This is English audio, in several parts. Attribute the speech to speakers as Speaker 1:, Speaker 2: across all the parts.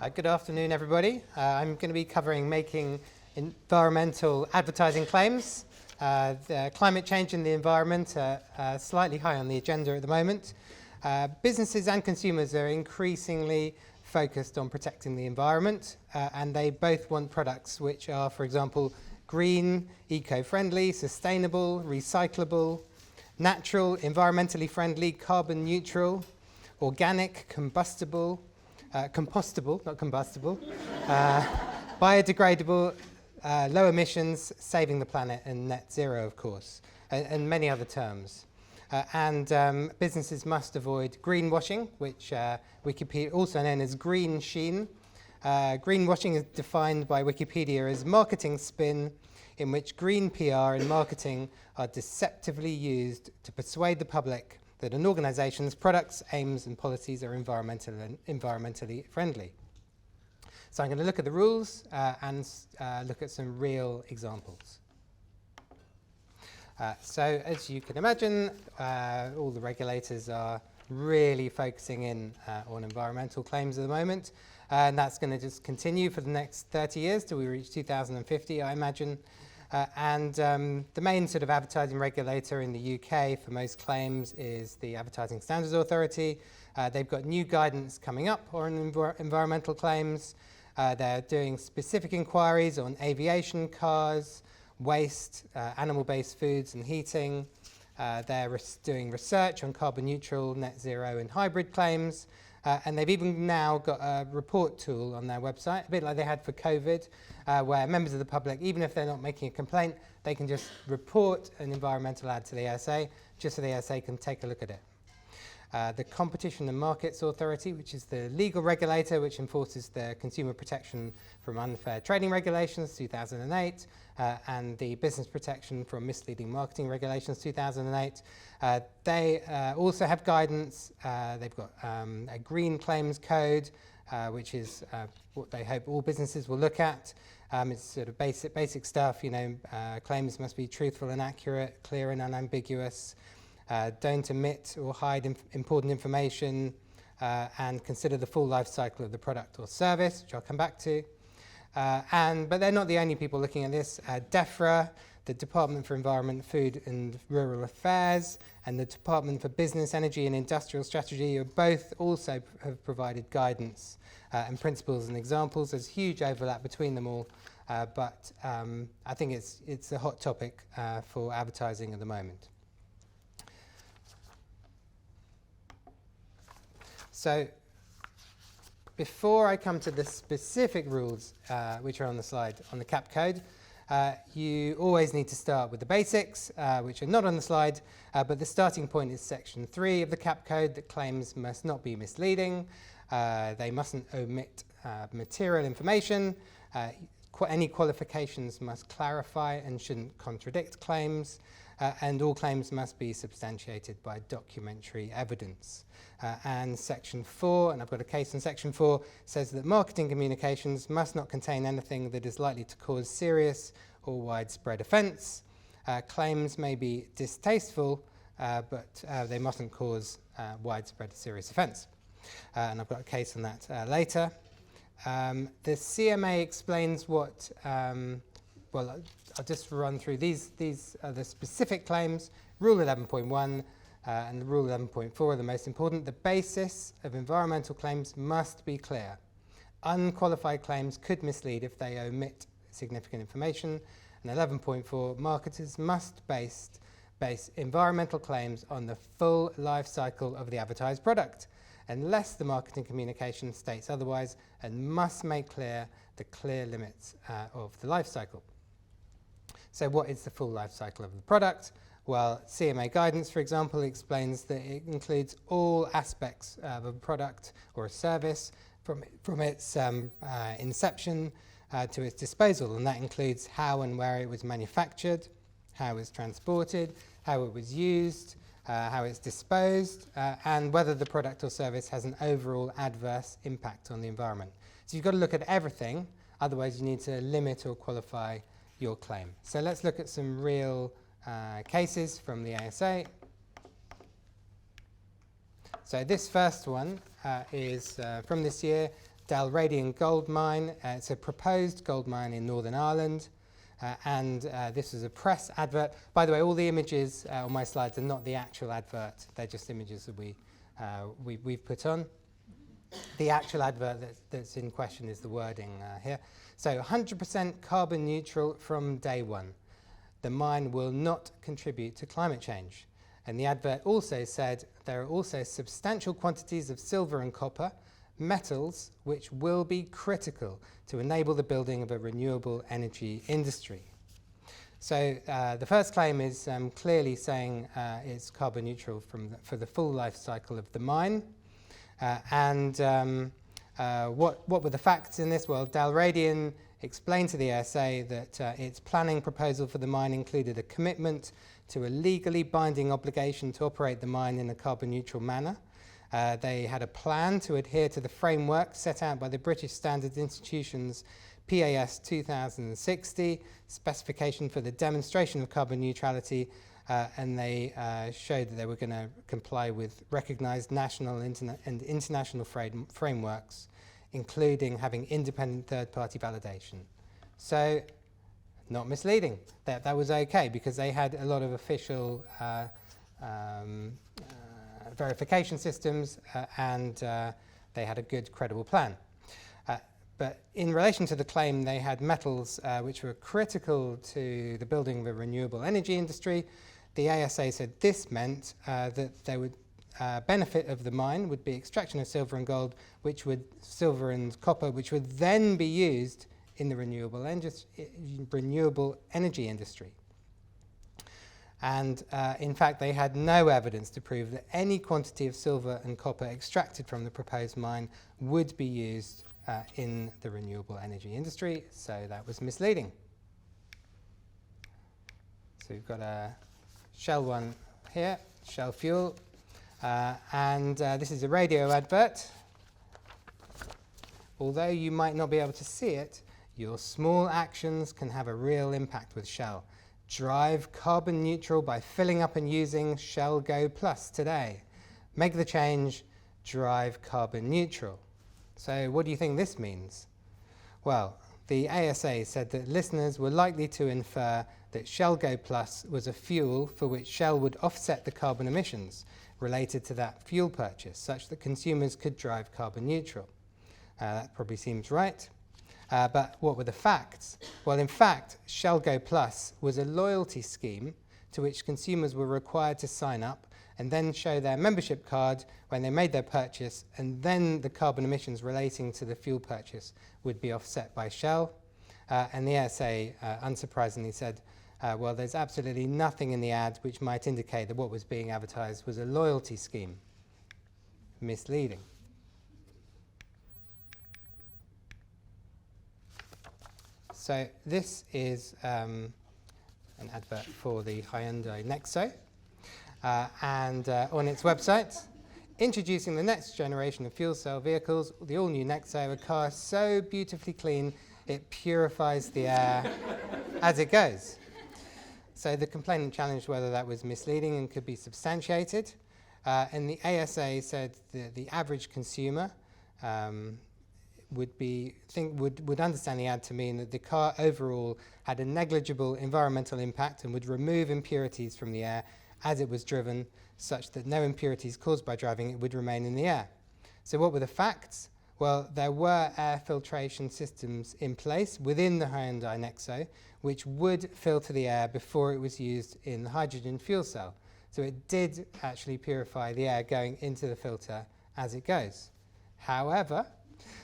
Speaker 1: Good afternoon, everybody. I'm going to be covering making environmental advertising claims. The climate change and the environment are slightly high on the agenda at the moment. Businesses and consumers are increasingly focused on protecting the environment, and they both want products which are, for example, green, eco-friendly, sustainable, recyclable, natural, environmentally friendly, carbon neutral, organic, compostable, not combustible, biodegradable, low emissions, saving the planet, and net zero, of course, and many other terms. Businesses must avoid greenwashing, which Wikipedia, also known as green sheen. Greenwashing is defined by Wikipedia as marketing spin in which green PR and marketing are deceptively used to persuade the public that an organization's products, aims, and policies are environmentally friendly. So I'm going to look at the rules and look at some real examples. So as you can imagine, all the regulators are really focusing in on environmental claims at the moment. And that's going to just continue for the next 30 years till we reach 2050, I imagine. The main sort of advertising regulator in the UK for most claims is the Advertising Standards Authority. They've got new guidance coming up on environmental claims. They're doing specific inquiries on aviation, cars, waste, animal-based foods and heating. They're doing research on carbon neutral, net zero and hybrid claims. And they've even now got a report tool on their website, a bit like they had for COVID, where members of the public, even if they're not making a complaint, they can just report an environmental ad to the ASA, just so the ASA can take a look at it. The Competition and Markets Authority, which is the legal regulator which enforces the Consumer Protection from Unfair Trading Regulations 2008 and the Business Protection from Misleading Marketing Regulations 2008. They also have guidance. They've got a Green Claims Code, which is what they hope all businesses will look at. It's sort of basic stuff, you know, claims must be truthful and accurate, clear and unambiguous. Don't omit or hide important information, and consider the full life cycle of the product or service, which I'll come back to. But they're not the only people looking at this. DEFRA, the Department for Environment, Food and Rural Affairs, and the Department for Business, Energy and Industrial Strategy are both also have provided guidance and principles and examples. There's huge overlap between them all, but I think it's a hot topic for advertising at the moment. So before I come to the specific rules which are on the slide on the CAP code, you always need to start with the basics, which are not on the slide, but the starting point is section 3 of the CAP code that claims must not be misleading, they mustn't omit material information, any qualifications must clarify and shouldn't contradict claims, and all claims must be substantiated by documentary evidence. And section 4, and I've got a case in section 4, says that marketing communications must not contain anything that is likely to cause serious or widespread offence. Claims may be distasteful, but they mustn't cause widespread serious offence. And I've got a case on that later. The CMA explains what, well, I'll just run through these are the specific claims. Rule 11.1 and Rule 11.4 are the most important. The basis of environmental claims must be clear. Unqualified claims could mislead if they omit significant information. And 11.4, marketers must base environmental claims on the full life cycle of the advertised product, unless the marketing communication states otherwise, and must make clear the clear limits of the life cycle. So what is the full life cycle of the product? Well, CMA guidance, for example, explains that it includes all aspects of a product or a service from its inception to its disposal, and that includes how and where it was manufactured, how it was transported, how it was used, how it's disposed, and whether the product or service has an overall adverse impact on the environment. So you've got to look at everything, otherwise you need to limit or qualify your claim. So let's look at some real cases from the ASA. So this first one is from this year. Dalradian gold mine. It's a proposed gold mine in Northern Ireland. And this is a press advert. By the way, all the images on my slides are not the actual advert. They're just images that we've put on. The actual advert that's in question is the wording here. So 100% carbon neutral from day one. The mine will not contribute to climate change. And the advert also said there are also substantial quantities of silver and copper, metals which will be critical to enable the building of a renewable energy industry. So the first claim is clearly saying it's carbon neutral for the full life cycle of the mine. What were the facts in this? Well, Dalradian explained to the ASA that its planning proposal for the mine included a commitment to a legally binding obligation to operate the mine in a carbon neutral manner. They had a plan to adhere to the framework set out by the British Standards Institution's PAS 2060 specification for the demonstration of carbon neutrality, and they showed that they were going to comply with recognised national and international frameworks, including having independent third-party validation. So, not misleading. That was okay because they had a lot of official verification systems and they had a good, credible plan. But in relation to the claim, they had metals which were critical to the building of a renewable energy industry. The ASA said this meant that they would benefit of the mine would be extraction of silver and gold, silver and copper, which would then be used in the renewable energy industry. And in fact, they had no evidence to prove that any quantity of silver and copper extracted from the proposed mine would be used in the renewable energy industry, so that was misleading. So we've got a Shell one here, Shell Fuel, and this is a radio advert. Although you might not be able to see it, your small actions can have a real impact with Shell. Drive carbon neutral by filling up and using Shell Go Plus today. Make the change, drive carbon neutral. So what do you think this means? Well, the ASA said that listeners were likely to infer that Shell Go Plus was a fuel for which Shell would offset the carbon emissions related to that fuel purchase, such that consumers could drive carbon neutral. That probably seems right. But what were the facts? Well, in fact, Shell Go Plus was a loyalty scheme to which consumers were required to sign up and then show their membership card when they made their purchase, and then the carbon emissions relating to the fuel purchase would be offset by Shell. And the ASA, unsurprisingly, said, well, there's absolutely nothing in the ad which might indicate that what was being advertised was a loyalty scheme. Misleading. So this is an advert for the Hyundai Nexo, and on its website, introducing the next generation of fuel cell vehicles, the all-new Nexo, a car so beautifully clean it purifies the air as it goes. So the complainant challenged whether that was misleading and could be substantiated, and the ASA said that the average consumer would understand the ad to mean that the car overall had a negligible environmental impact and would remove impurities from the air as it was driven, such that no impurities caused by driving it would remain in the air. So what were the facts? Well, there were air filtration systems in place within the Hyundai Nexo, which would filter the air before it was used in the hydrogen fuel cell. So it did actually purify the air going into the filter as it goes. However,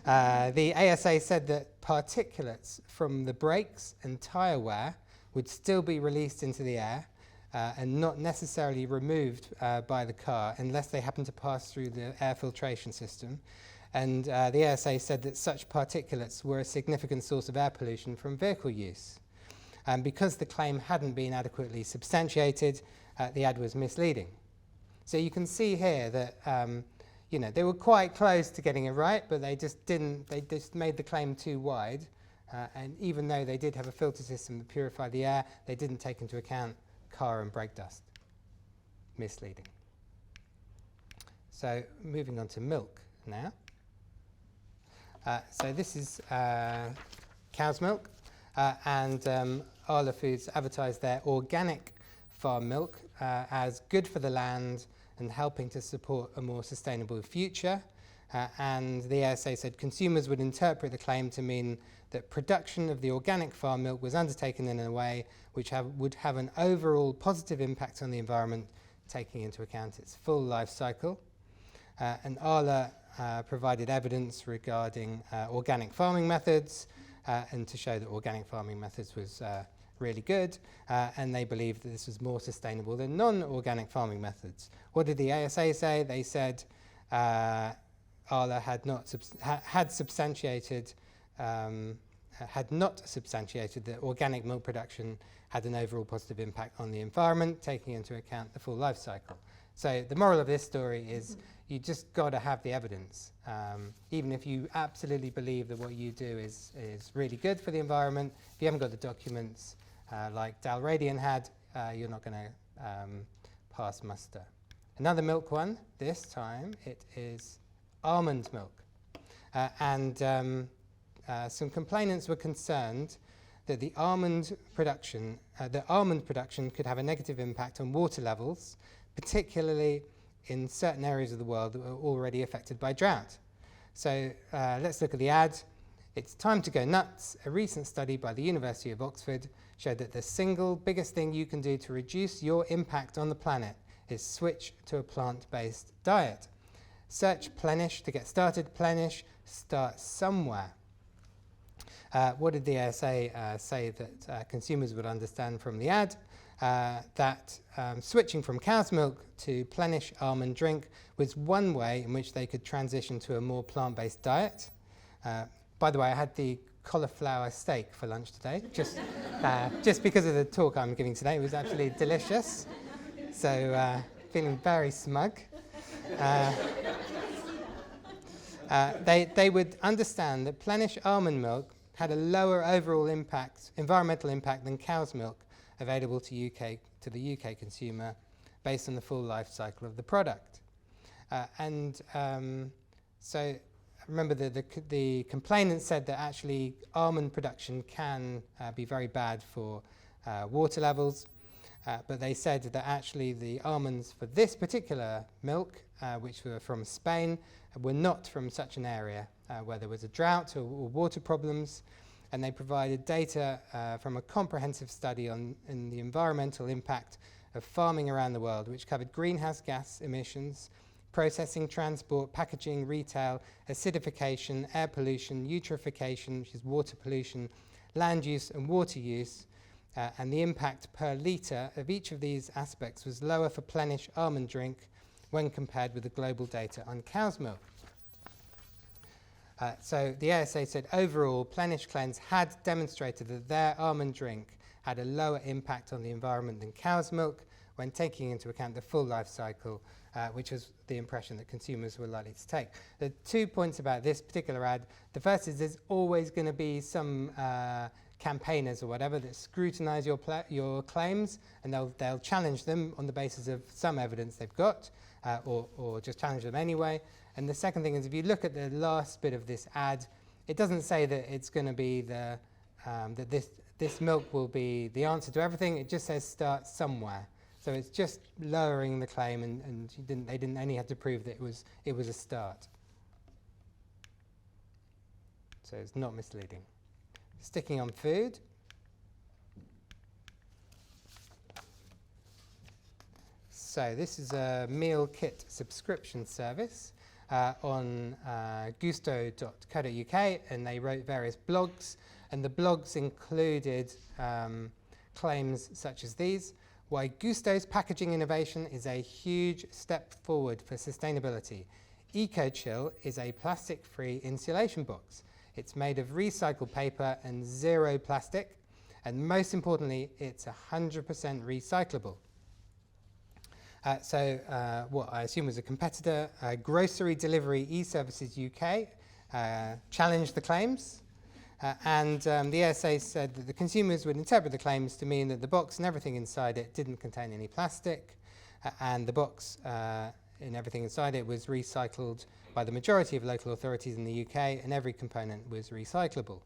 Speaker 1: the ASA said that particulates from the brakes and tyre wear would still be released into the air and not necessarily removed by the car unless they happen to pass through the air filtration system. And the ASA said that such particulates were a significant source of air pollution from vehicle use. And because the claim hadn't been adequately substantiated, the ad was misleading. So you can see here that they were quite close to getting it right, but they just made the claim too wide. And even though they did have a filter system that purified the air, they didn't take into account car and brake dust. Misleading. So moving on to milk now. So this is cow's milk, and Arla Foods advertised their organic farm milk as good for the land and helping to support a more sustainable future. And the ASA said consumers would interpret the claim to mean that production of the organic farm milk was undertaken in a way which would have an overall positive impact on the environment, taking into account its full life cycle. And Arla provided evidence regarding organic farming methods and to show that organic farming methods was really good, and they believed that this was more sustainable than non-organic farming methods. What did the ASA say? They said Arla had not substantiated that organic milk production had an overall positive impact on the environment, taking into account the full life cycle. So the moral of this story is you just got to have the evidence. Even if you absolutely believe that what you do is really good for the environment, if you haven't got the documents like Dalradian had, you're not going to pass muster. Another milk one, this time it is almond milk. And some complainants were concerned that the almond production could have a negative impact on water levels, particularly in certain areas of the world that were already affected by drought. So let's look at the ad. It's time to go nuts. A recent study by the University of Oxford showed that the single biggest thing you can do to reduce your impact on the planet is switch to a plant-based diet. Search Plenish to get started. Plenish, start somewhere. What did the ASA say that consumers would understand from the ad? That switching from cow's milk to Plenish almond drink was one way in which they could transition to a more plant-based diet. By the way, I had the cauliflower steak for lunch today, just because of the talk I'm giving today. It was absolutely delicious. So feeling very smug. They would understand that Plenish almond milk had a lower overall environmental impact than cow's milk available to the UK consumer based on the full life cycle of the product. So remember the complainant said that actually almond production can be very bad for water levels, but they said that actually the almonds for this particular milk, which were from Spain, were not from such an area where there was a drought or water problems, and they provided data from a comprehensive study in the environmental impact of farming around the world, which covered greenhouse gas emissions, processing, transport, packaging, retail, acidification, air pollution, eutrophication, which is water pollution, land use and water use, and the impact per litre of each of these aspects was lower for Plenish almond drink when compared with the global data on cow's milk. So the ASA said overall, Plenish Cleanse had demonstrated that their almond drink had a lower impact on the environment than cow's milk when taking into account the full life cycle, which was the impression that consumers were likely to take. The 2 points about this particular ad. The first is there's always going to be some campaigners or whatever that scrutinise your claims, and they'll challenge them on the basis of some evidence they've got, or just challenge them anyway. And the second thing is, if you look at the last bit of this ad, it doesn't say that it's going to be that this milk will be the answer to everything. It just says start somewhere. So it's just lowering the claim, and they didn't only have to prove that it was a start. So it's not misleading. Sticking on food. So this is a meal kit subscription service on gusto.co.uk, and they wrote various blogs, and the blogs included claims such as these: why Gusto's packaging innovation is a huge step forward for sustainability. EcoChill is a plastic-free insulation box. It's made of recycled paper and zero plastic, and most importantly, it's 100% recyclable. What I assume was a competitor, Grocery Delivery eServices UK, challenged the claims, and the ASA said that the consumers would interpret the claims to mean that the box and everything inside it didn't contain any plastic, and the box and everything inside it was recycled by the majority of local authorities in the UK, and every component was recyclable.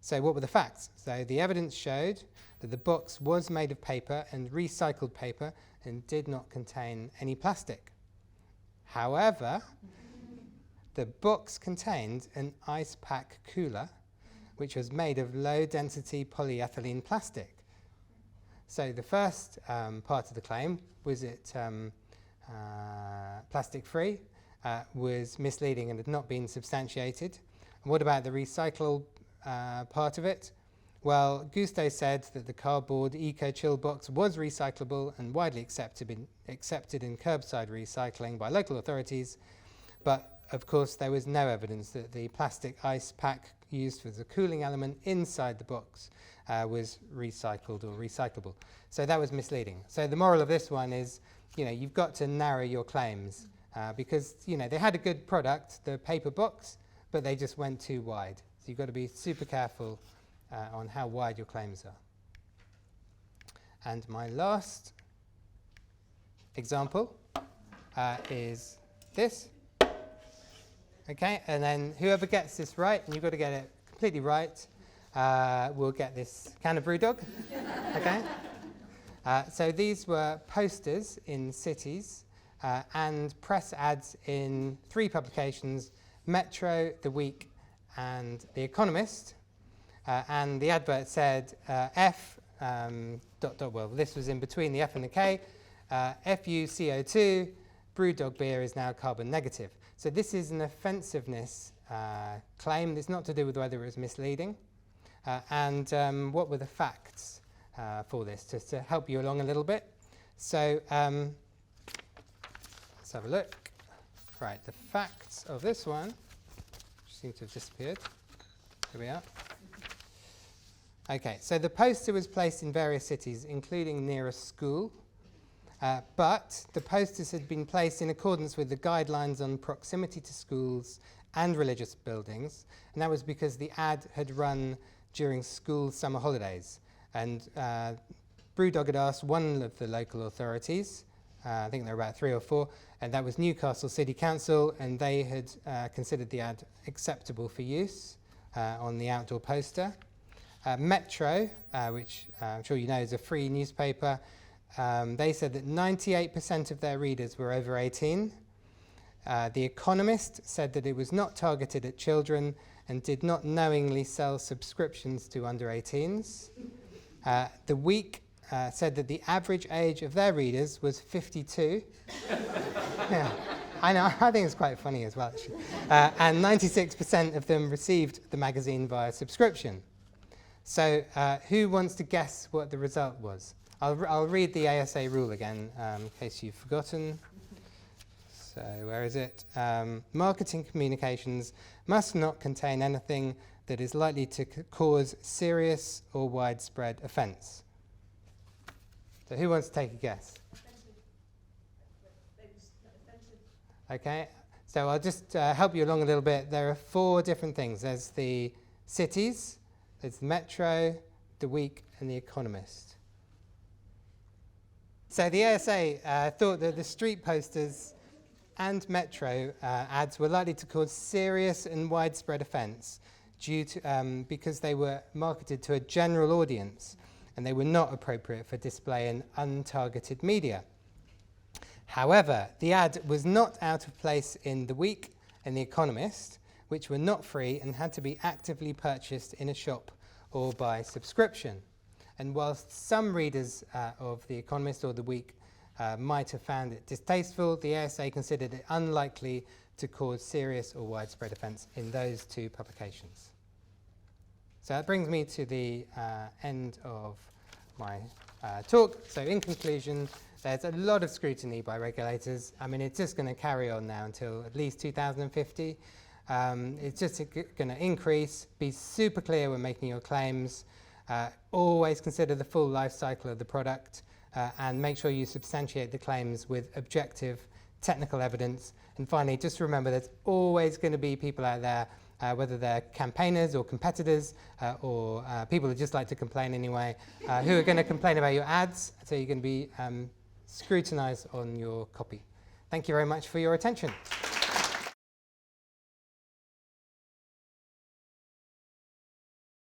Speaker 1: So what were the facts? So the evidence showed that the box was made of paper and recycled paper and did not contain any plastic. However, the box contained an ice pack cooler, which was made of low-density polyethylene plastic. So the first part of the claim, was it plastic-free, was misleading and had not been substantiated. And what about the recycled part of it? Well, Gusto said that the cardboard eco-chill box was recyclable and widely accepted in curbside recycling by local authorities, but of course there was no evidence that the plastic ice pack used as a cooling element inside the box was recycled or recyclable. So that was misleading. So the moral of this one is, you've got to narrow your claims because, they had a good product, the paper box, but they just went too wide. So you've got to be super careful on how wide your claims are. And my last example is this. Okay, and then whoever gets this right, and you've got to get it completely right, will get this can of BrewDog. Okay. So these were posters in cities and press ads in 3 publications: Metro, The Week, and The Economist. And the advert said well, this was in between the F and the K, FuCO2, BrewDog beer is now carbon negative. So this is an offensiveness claim. It's not to do with whether it was misleading. And what were the facts for this, just to help you along a little bit. So let's have a look. Right, the facts of this one, which seem to have disappeared. Here we are. Okay, so the poster was placed in various cities, including near a school. But the posters had been placed in accordance with the guidelines on proximity to schools and religious buildings, and that was because the ad had run during school summer holidays. And BrewDog had asked one of the local authorities, I think there were about 3 or 4, and that was Newcastle City Council, and they had considered the ad acceptable for use on the outdoor poster. Metro, which I'm sure you know is a free newspaper, they said that 98% of their readers were over 18. The Economist said that it was not targeted at children and did not knowingly sell subscriptions to under 18s. The Week said that the average age of their readers was 52. Yeah, I know, I think it's quite funny as well, actually. And 96% of them received the magazine via subscription. So who wants to guess what the result was? I'll read the ASA rule again in case you've forgotten. So where is it? Marketing communications must not contain anything that is likely to cause serious or widespread offence. So who wants to take a guess? Okay, so I'll just help you along a little bit. There are 4 different things. There's the cities, there's the Metro, The Week, and The Economist. So the ASA thought that the street posters and Metro ads were likely to cause serious and widespread offence due to because they were marketed to a general audience and they were not appropriate for display in untargeted media. However, the ad was not out of place in The Week and The Economist, which were not free and had to be actively purchased in a shop or by subscription. And whilst some readers of The Economist or The Week might have found it distasteful, the ASA considered it unlikely to cause serious or widespread offence in those 2 publications. So that brings me to the end of my talk. So in conclusion, there's a lot of scrutiny by regulators. I mean, it's just going to carry on now until at least 2050. It's just going to increase. Be super clear when making your claims. Always consider the full life cycle of the product and make sure you substantiate the claims with objective technical evidence. And finally, just remember there's always going to be people out there, whether they're campaigners or competitors or people who just like to complain anyway, who are going to complain about your ads. So you're going to be scrutinized on your copy. Thank you very much for your attention.